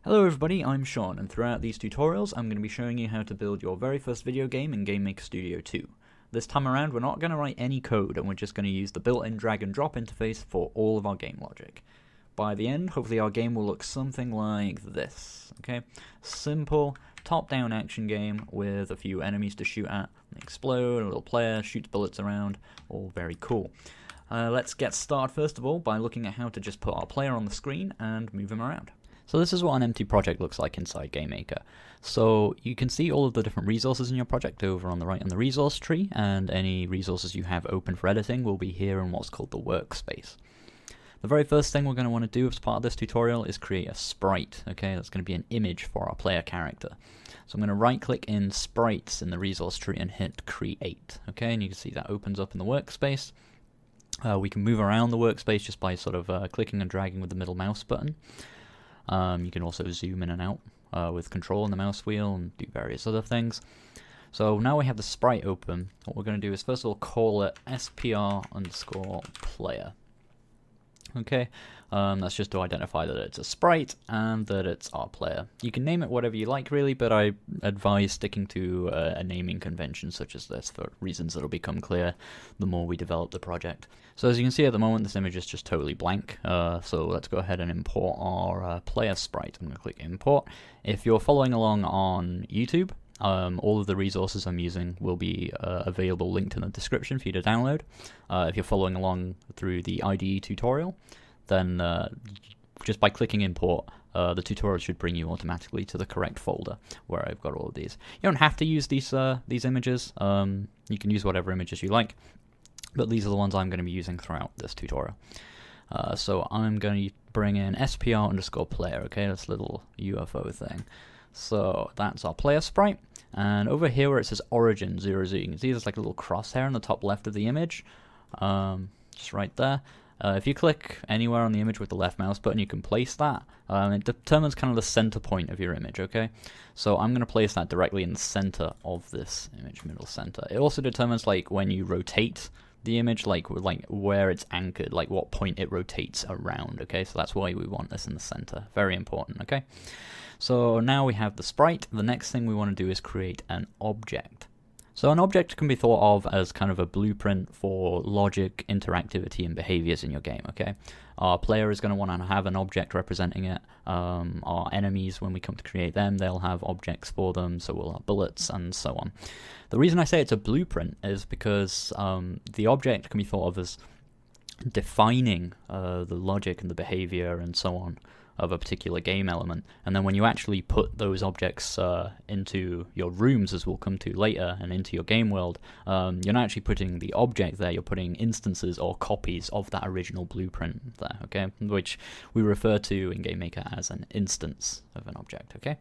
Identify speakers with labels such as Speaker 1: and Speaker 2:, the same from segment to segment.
Speaker 1: Hello everybody, I'm Sean, and throughout these tutorials I'm going to be showing you how to build your very first video game in GameMaker Studio 2. This time around we're not going to write any code, and we're just going to use the built-in drag and drop interface for all of our game logic. By the end, hopefully our game will look something like this, okay? Simple, top-down action game with a few enemies to shoot at, they explode, a little player shoots bullets around, all very cool. Let's get started first of all by looking at how to just put our player on the screen and move him around. So this is what an empty project looks like inside GameMaker. So you can see all of the different resources in your project over on the right on the resource tree, and any resources you have open for editing will be here in what's called the workspace. The very first thing we're going to want to do as part of this tutorial is create a sprite. Okay, that's going to be an image for our player character. So I'm going to right click in sprites in the resource tree and hit create. Okay, and you can see that opens up in the workspace. We can move around the workspace just by sort of clicking and dragging with the middle mouse button. You can also zoom in and out with control on the mouse wheel and do various other things. So now we have the sprite open. What we're going to do is first of all call it SPR_player. Okay, that's just to identify that it's a sprite and that it's our player. You can name it whatever you like really, but I advise sticking to a naming convention such as this for reasons that will become clear the more we develop the project. So as you can see at the moment this image is just totally blank, so let's go ahead and import our player sprite. I'm going to click import. If you're following along on YouTube, all of the resources I'm using will be available linked in the description for you to download. If you're following along through the IDE tutorial, then just by clicking import, the tutorial should bring you automatically to the correct folder where I've got all of these. You don't have to use these images. You can use whatever images you like, but these are the ones I'm going to be using throughout this tutorial. So I'm going to bring in SPR_player, okay, this little UFO thing. So that's our player sprite, and over here where it says origin 00, you can see there's like a little crosshair in the top left of the image, just right there. If you click anywhere on the image with the left mouse button, you can place that. It determines kind of the center point of your image, okay? So I'm going to place that directly in the center of this image, middle center. It also determines like when you rotate the image, like where it's anchored, like what point it rotates around, okay? So that's why we want this in the center. Very important, okay? So now we have the sprite. The next thing we want to do is create an object. So an object can be thought of as kind of a blueprint for logic, interactivity, and behaviors in your game, okay? Our player is going to want to have an object representing it. Our enemies, when we come to create them, they'll have objects for them, so we'll have bullets and so on. The reason I say it's a blueprint is because the object can be thought of as defining the logic and the behavior and so on of a particular game element, and then when you actually put those objects into your rooms, as we'll come to later, and into your game world, you're not actually putting the object there, you're putting instances or copies of that original blueprint there, okay, which we refer to in GameMaker as an instance of an object, okay?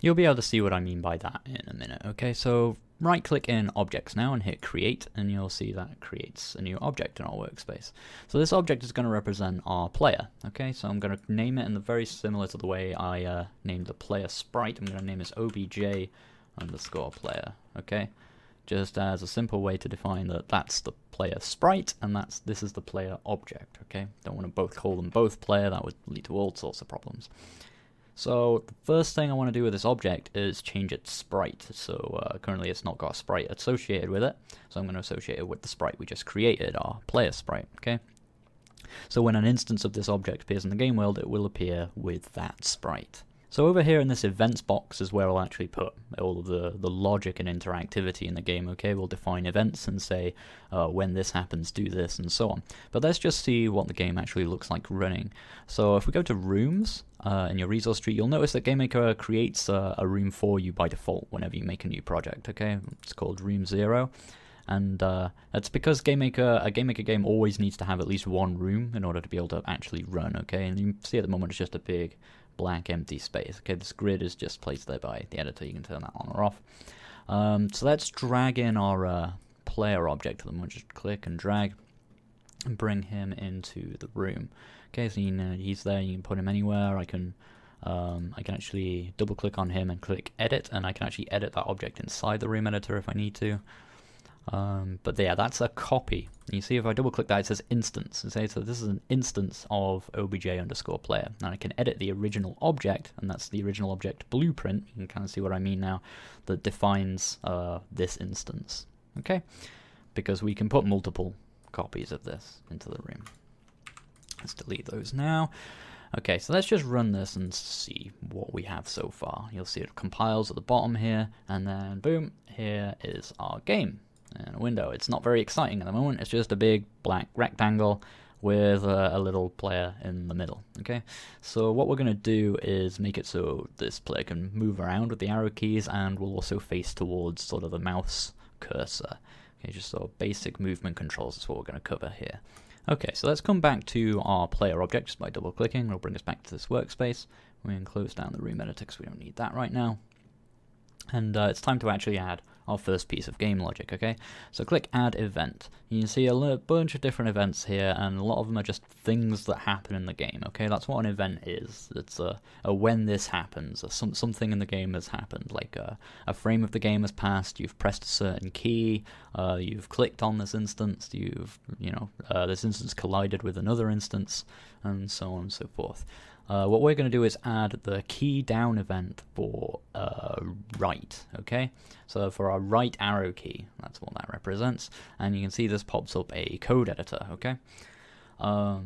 Speaker 1: You'll be able to see what I mean by that in a minute, okay? So right click in objects now and hit create, and you'll see that it creates a new object in our workspace. So this object is going to represent our player, okay? So I'm going to name it in the very similar to the way I named the player sprite. I'm going to name this obj_player, okay? Just as a simple way to define that that's the player sprite and this is the player object, okay? Don't want to both call them both player, that would lead to all sorts of problems. So the first thing I want to do with this object is change its sprite. So currently it's not got a sprite associated with it, so I'm going to associate it with the sprite we just created, our player sprite, okay? So when an instance of this object appears in the game world, it will appear with that sprite. So over here in this events box is where I'll actually put all of the logic and interactivity in the game, okay? We'll define events and say when this happens, do this, and so on. But let's just see what the game actually looks like running. So if we go to rooms in your resource tree, you'll notice that GameMaker creates a room for you by default whenever you make a new project, okay? It's called room 0. And that's because a GameMaker game always needs to have at least one room in order to be able to actually run, okay? And you see at the moment it's just a big black empty space. Okay, this grid is just placed there by the editor. You can turn that on or off. So let's drag in our player object. Then we'll just click and drag and bring him into the room. Okay, so he's there. You can put him anywhere. I can actually double click on him and click edit, and I can actually edit that object inside the room editor if I need to. But yeah, that's a copy. And you see if I double click that, it says instance. So this is an instance of obj_player. Now I can edit the original object, and that's the original object blueprint. You can kind of see what I mean now, that defines this instance. Okay? Because we can put multiple copies of this into the room. Let's delete those now. Okay, so let's just run this and see what we have so far. You'll see it compiles at the bottom here, and then boom, here is our game in a window. It's not very exciting at the moment. It's just a big black rectangle with a little player in the middle. Okay, so what we're going to do is make it so this player can move around with the arrow keys, and will also face towards sort of the mouse cursor. Okay, just sort of basic movement controls is what we're going to cover here. Okay, so let's come back to our player object just by double clicking. It'll bring us back to this workspace. We can close down the room editor because we don't need that right now. And it's time to actually add our first piece of game logic, okay? So click Add Event. You can see a bunch of different events here, and a lot of them are just things that happen in the game, okay? That's what an event is. It's a when this happens, something in the game has happened, like a frame of the game has passed, you've pressed a certain key, you've clicked on this instance, this instance collided with another instance, and so on and so forth. What we're going to do is add the key down event for right, okay? So for our right arrow key, that's what that represents, and you can see this pops up a code editor, okay?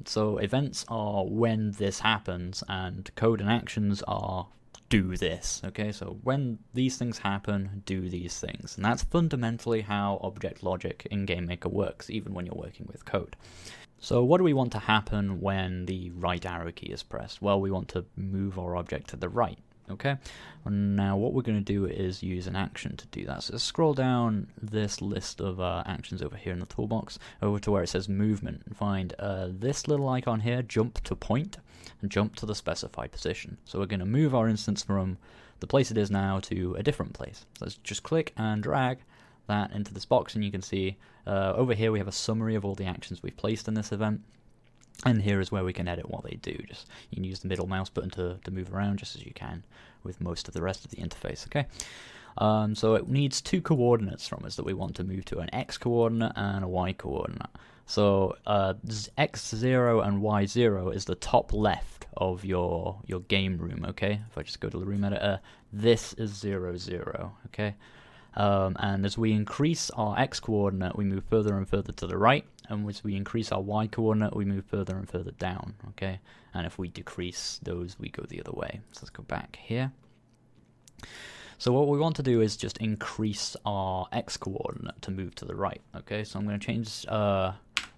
Speaker 1: So events are when this happens, and code and actions are do this, okay? So when these things happen, do these things, and that's fundamentally how object logic in GameMaker works, even when you're working with code. So what do we want to happen when the right arrow key is pressed? Well, we want to move our object to the right, okay? And now what we're going to do is use an action to do that. So scroll down this list of actions over here in the toolbox, over to where it says movement, and find this little icon here, jump to point, and jump to the specified position. So we're going to move our instance from the place it is now to a different place. So let's just click and drag that into this box, and you can see over here we have a summary of all the actions we've placed in this event, and here is where we can edit what they do. Just you can use the middle mouse button to move around, just as you can with most of the rest of the interface. Okay, so it needs two coordinates from us that we want to move to, an x coordinate and a y coordinate. So x0 and y0 is the top left of your game room. Okay, if I just go to the room editor, this is 0, 0. Okay. And as we increase our x-coordinate, we move further and further to the right, and as we increase our y-coordinate, we move further and further down, okay? And if we decrease those, we go the other way. So let's go back here. So what we want to do is just increase our x-coordinate to move to the right, okay? So I'm going to change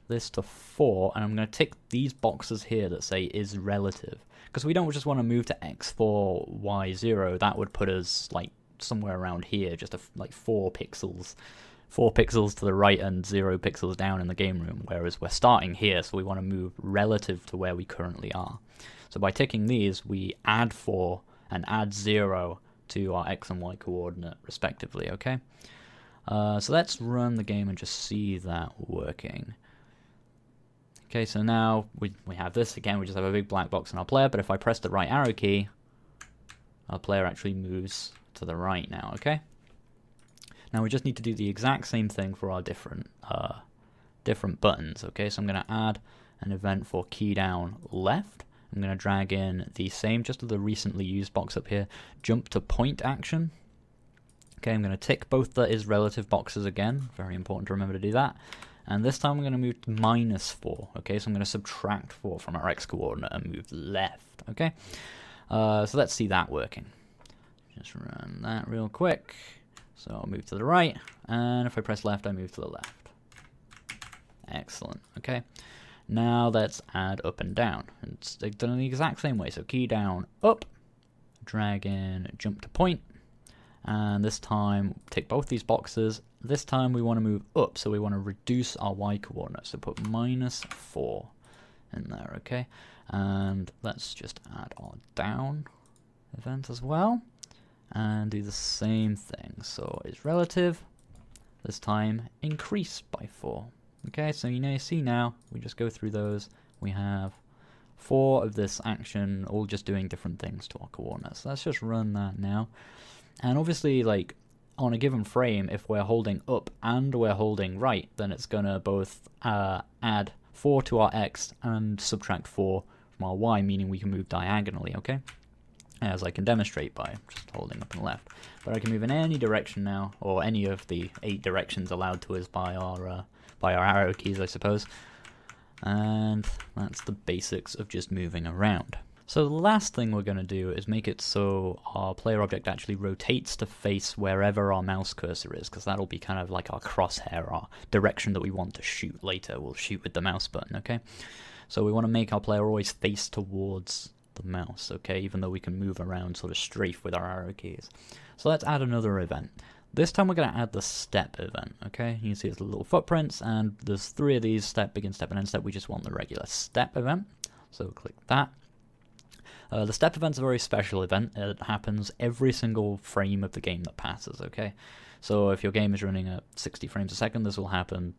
Speaker 1: this to 4, and I'm going to tick these boxes here that say is relative, because we don't just want to move to x4, y0. That would put us like somewhere around here, just like 4 pixels to the right and 0 pixels down in the game room, whereas we're starting here, so we want to move relative to where we currently are. So by ticking these, we add 4 and add 0 to our x and y coordinate respectively, okay? So let's run the game and just see that working. Okay, so now we have this again. We just have a big black box on our player, but if I press the right arrow key, our player actually moves to the right now, okay? Now we just need to do the exact same thing for our different buttons, okay? So I'm going to add an event for key down left. I'm going to drag in the same, just the recently used box up here, jump to point action. Okay, I'm going to tick both the is relative boxes again. Very important to remember to do that. And this time I'm going to move to -4, okay? So I'm going to subtract 4 from our x-coordinate and move left, okay? So let's see that working. Just run that real quick. So I'll move to the right, and if I press left, I move to the left. Excellent, okay. Now let's add up and down. It's done in the exact same way. So key down, up, drag in, jump to point, and this time tick both these boxes. This time we want to move up, so we want to reduce our y-coordinate. So put -4 in there, okay. And let's just add our down event as well, and do the same thing. So it's relative, this time increase by 4. Okay, so you see now, we just go through those, we have 4 of this action, all just doing different things to our coordinates. So let's just run that now. And obviously, like, on a given frame, if we're holding up and we're holding right, then it's going to both add 4 to our x and subtract 4 from our y, meaning we can move diagonally, okay? As I can demonstrate by just holding up and left. But I can move in any direction now, or any of the 8 directions allowed to us by our arrow keys, I suppose. And that's the basics of just moving around. So the last thing we're going to do is make it so our player object actually rotates to face wherever our mouse cursor is, because that'll be kind of like our crosshair, our direction that we want to shoot later. We'll shoot with the mouse button, okay? So we want to make our player always face towards the mouse, okay, even though we can move around sort of strafe with our arrow keys. So let's add another event. This time we're going to add the step event, okay? You can see it's the little footprints, and there's 3 of these: step, begin step, and end step. We just want the regular step event, so click that. The step event's a very special event. It happens every single frame of the game that passes, okay? So if your game is running at 60 frames a second, this will happen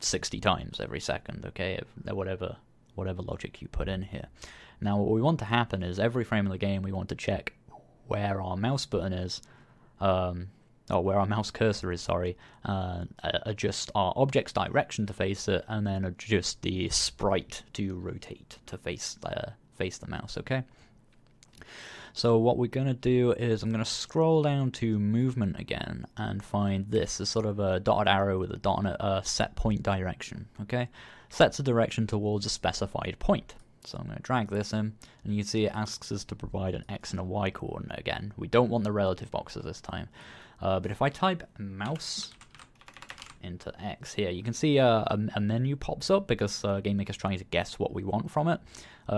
Speaker 1: 60 times every second, okay? Whatever logic you put in here. Now what we want to happen is every frame of the game we want to check where our mouse button is, or where our mouse cursor is, sorry, adjust our object's direction to face it, and then adjust the sprite to rotate to face the mouse, okay? So what we're going to do is I'm going to scroll down to movement again and find this as sort of a dotted arrow with a dot on it, set point direction, okay? Sets a direction towards a specified point. So I'm going to drag this in, and you can see it asks us to provide an x and a y coordinate again. We don't want the relative boxes this time. But if I type mouse into X here, you can see a menu pops up because GameMaker's trying to guess what we want from it.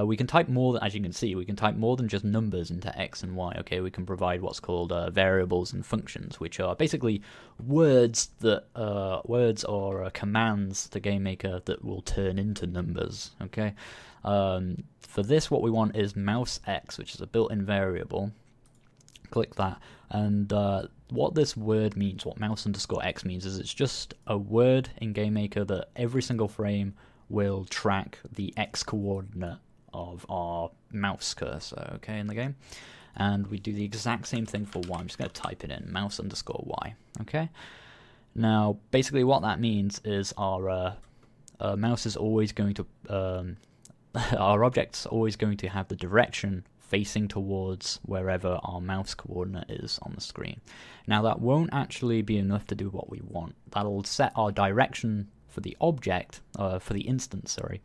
Speaker 1: We can type more, as you can see, we can type more than just numbers into X and Y. Okay, we can provide what's called variables and functions, which are basically words that words or commands to GameMaker that will turn into numbers. Okay, for this, what we want is mouse X, which is a built-in variable. Click that, and what this word means, what mouse underscore X means, is it's just a word in GameMaker that every single frame will track the X coordinate of our mouse cursor, okay, in the game. And we do the exact same thing for Y. I'm just going to type it in, mouse underscore Y, okay? Now, basically what that means is our mouse is always going to, our object's always going to have the direction facing towards wherever our mouse coordinate is on the screen. Now that won't actually be enough to do what we want. That'll set our direction for the object, for the instance, sorry,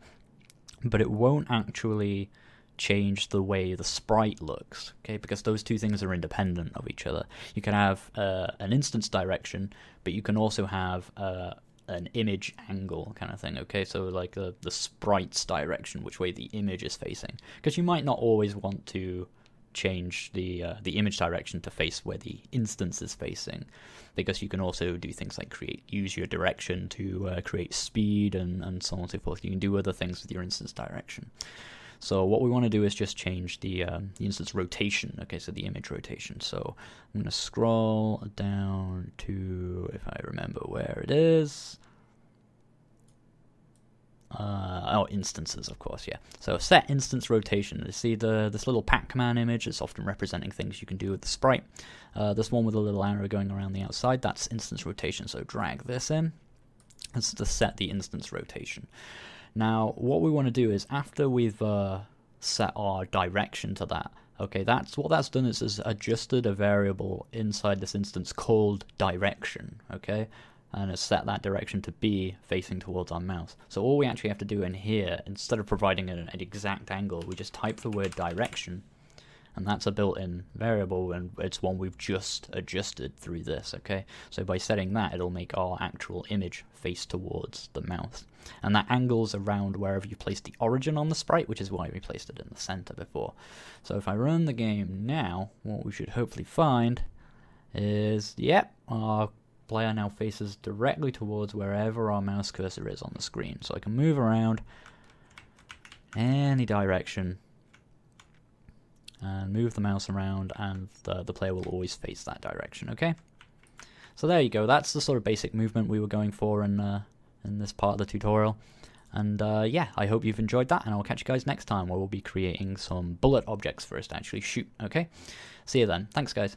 Speaker 1: but it won't actually change the way the sprite looks, okay, because those two things are independent of each other. You can have an instance direction, but you can also have an image angle kind of thing, okay, so like the sprite's direction, which way the image is facing, because you might not always want to change the image direction to face where the instance is facing, because you can also do things like use your direction to create speed and so on and so forth. You can do other things with your instance direction. So what we want to do is just change the instance rotation, okay, so the image rotation. So I'm going to scroll down to, if I remember where it is, oh, instances, of course, yeah. So set instance rotation. You see this little Pac-Man image, it's often representing things you can do with the sprite. This one with a little arrow going around the outside, that's instance rotation, so drag this in. It's to set the instance rotation. Now, what we want to do is, after we've set our direction to that, okay, what that's done is adjusted a variable inside this instance called direction, okay, and it's set that direction to be facing towards our mouse. So all we actually have to do in here, instead of providing an exact angle, we just type the word direction, and that's a built-in variable, and it's one we've just adjusted through this, okay? So by setting that, it'll make our actual image face towards the mouse. And that angle's around wherever you placed the origin on the sprite, which is why we placed it in the center before. So if I run the game now, what we should hopefully find is, yep, our player now faces directly towards wherever our mouse cursor is on the screen. So I can move around any direction and move the mouse around, and the player will always face that direction, okay? So there you go, that's the sort of basic movement we were going for in this part of the tutorial. And yeah, I hope you've enjoyed that, and I'll catch you guys next time, where we'll be creating some bullet objects for us to actually shoot, okay? See you then. Thanks, guys.